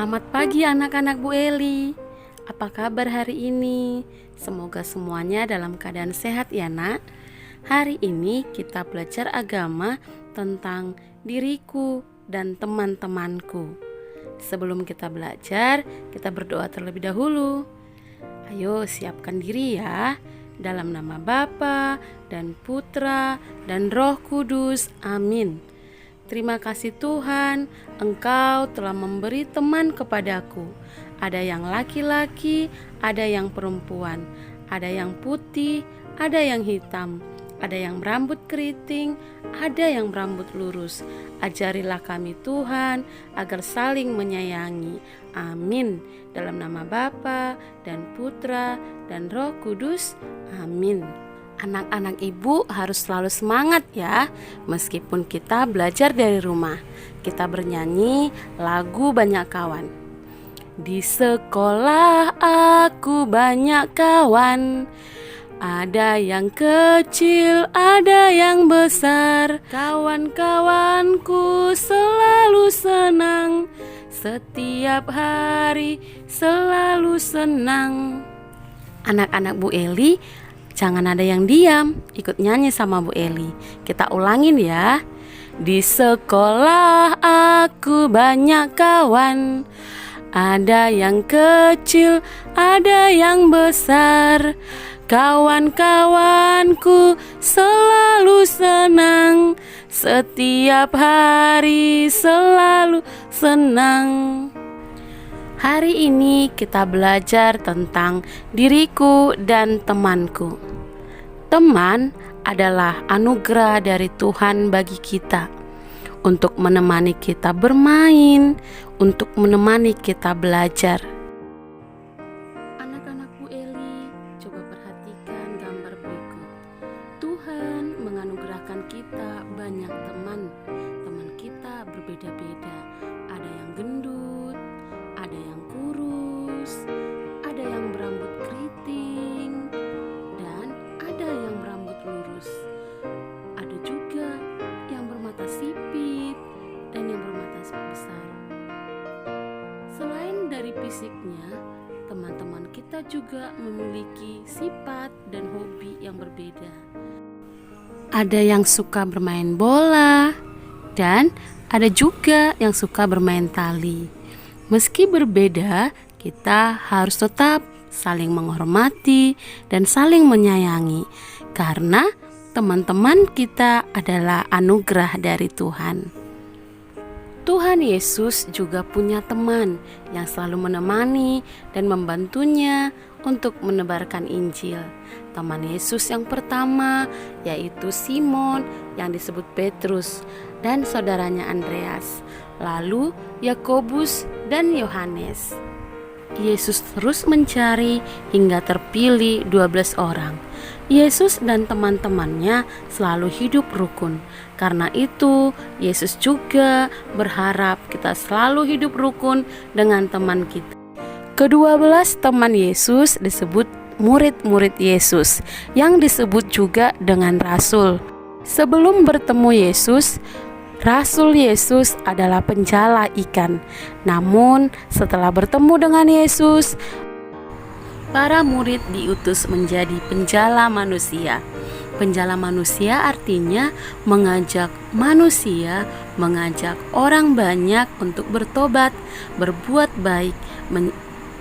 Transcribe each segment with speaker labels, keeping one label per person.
Speaker 1: Selamat pagi anak-anak Bu Eli. Apa kabar hari ini? Semoga semuanya dalam keadaan sehat ya nak. Hari ini kita belajar agama tentang diriku dan teman-temanku. Sebelum kita belajar, kita berdoa terlebih dahulu. Ayo siapkan diri ya. Dalam nama Bapa dan Putra dan Roh Kudus. Amin. Terima kasih Tuhan, Engkau telah memberi teman kepadaku. Ada yang laki-laki, ada yang perempuan, ada yang putih, ada yang hitam, ada yang berambut keriting, ada yang berambut lurus. Ajarilah kami Tuhan, agar saling menyayangi. Amin. Dalam nama Bapa dan Putra dan Roh Kudus. Amin. Anak-anak ibu harus selalu semangat ya, meskipun kita belajar dari rumah. Kita bernyanyi lagu Banyak Kawan. Di sekolah aku banyak kawan, ada yang kecil, ada yang besar. Kawan-kawanku selalu senang, setiap hari selalu senang. Anak-anak Bu Eli, jangan ada yang diam, ikut nyanyi sama Bu Eli. Kita ulangin ya. Di sekolah aku banyak kawan, ada yang kecil, ada yang besar. Kawan-kawanku selalu senang, setiap hari selalu senang. Hari ini kita belajar tentang diriku dan temanku. Teman adalah anugerah dari Tuhan bagi kita untuk menemani kita bermain, untuk menemani kita belajar. Anak-anak Bu Eli, coba perhatikan gambar berikut. Tuhan menganugerahkan kita banyak teman. Teman kita berbeda-beda. Ada yang gendut, ada yang kurus, ada yang berambut keriting, dan ada yang berambut lurus. Ada juga yang bermata sipit dan yang bermata besar. Selain dari fisiknya, teman-teman kita juga memiliki sifat dan hobi yang berbeda. Ada yang suka bermain bola, dan ada juga yang suka bermain tali. Meski berbeda, kita harus tetap saling menghormati dan saling menyayangi, karena teman-teman kita adalah anugerah dari Tuhan. Tuhan Yesus juga punya teman yang selalu menemani dan membantunya untuk menebarkan Injil. Teman Yesus yang pertama yaitu Simon yang disebut Petrus dan saudaranya Andreas, lalu Yakobus dan Yohanes. Yesus terus mencari hingga terpilih 12 orang. Yesus dan teman-temannya selalu hidup rukun. Karena itu, Yesus juga berharap kita selalu hidup rukun dengan teman kita. Ke-12 teman Yesus disebut murid-murid Yesus, yang disebut juga dengan rasul. Sebelum bertemu Yesus, Rasul Yesus adalah penjala ikan. Namun setelah bertemu dengan Yesus, para murid diutus menjadi penjala manusia. Penjala manusia artinya mengajak manusia, mengajak orang banyak untuk bertobat, berbuat baik,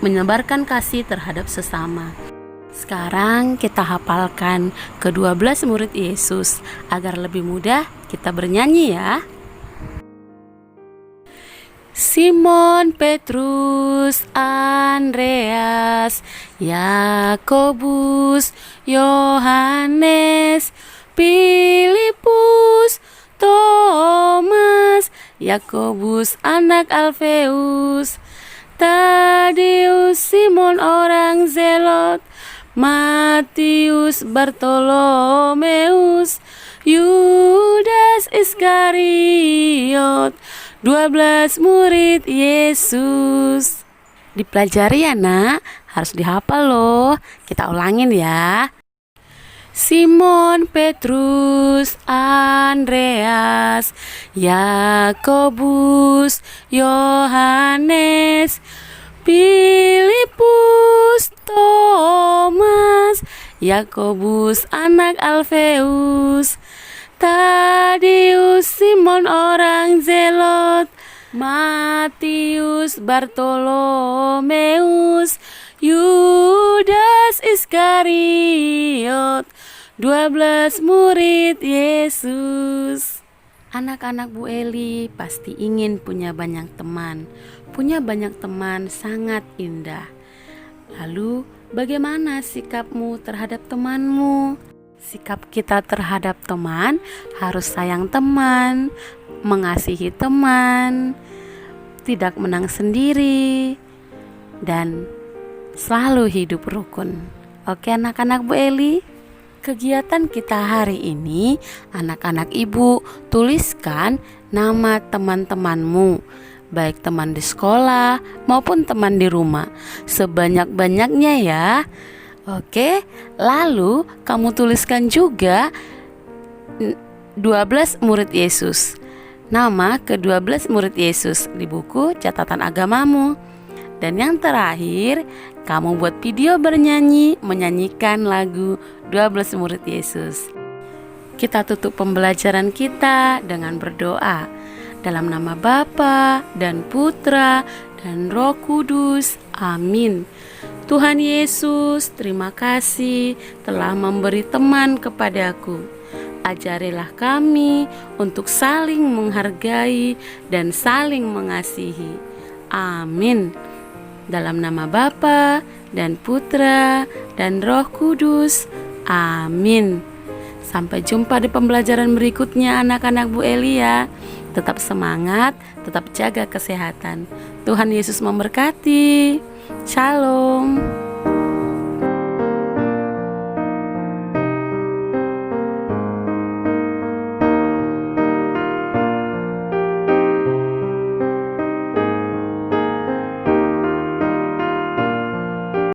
Speaker 1: menyebarkan kasih terhadap sesama. Sekarang kita hafalkan ke-12 murid Yesus agar lebih mudah kita bernyanyi ya. Simon, Petrus, Andreas, Yakobus, Yohanes, Filipus, Thomas, Yakobus anak Alfeus, Tadeus, Simon orang Zelot, Matius, Bartolomeus, Yudas Iskariot. 12 murid Yesus. Dipelajari ya nak, harus dihafal loh. Kita ulangin ya. Simon, Petrus, Andreas, Yakobus, Yohanes, Filipus, Thomas, Yakobus anak Alfeus, Tadeus, Simon orang Zelot, Matius, Bartolomeus, Yudas Iskariot, 12 murid Yesus. Anak-anak Bu Eli pasti ingin punya banyak teman. Punya banyak teman sangat indah. Lalu bagaimana sikapmu terhadap temanmu? Sikap kita terhadap teman harus sayang teman, mengasihi teman, tidak menang sendiri, dan selalu hidup rukun. Oke anak-anak Bu Eli? Kegiatan kita hari ini, anak-anak ibu tuliskan nama teman-temanmu, baik teman di sekolah maupun teman di rumah, sebanyak-banyaknya ya. Oke, lalu kamu tuliskan juga 12 murid Yesus, nama ke-12 murid Yesus di buku catatan agamamu. Dan yang terakhir, kamu buat video bernyanyi, menyanyikan lagu 12 murid Yesus. Kita tutup pembelajaran kita dengan berdoa. Dalam nama Bapa dan Putra dan Roh Kudus. Amin. Tuhan Yesus, terima kasih telah memberi teman kepadaku. Ajarilah kami untuk saling menghargai dan saling mengasihi. Amin. Dalam nama Bapa dan Putra dan Roh Kudus. Amin. Sampai jumpa di pembelajaran berikutnya anak-anak Bu Eli ya. Tetap semangat, tetap jaga kesehatan. Tuhan Yesus memberkati. Shalom.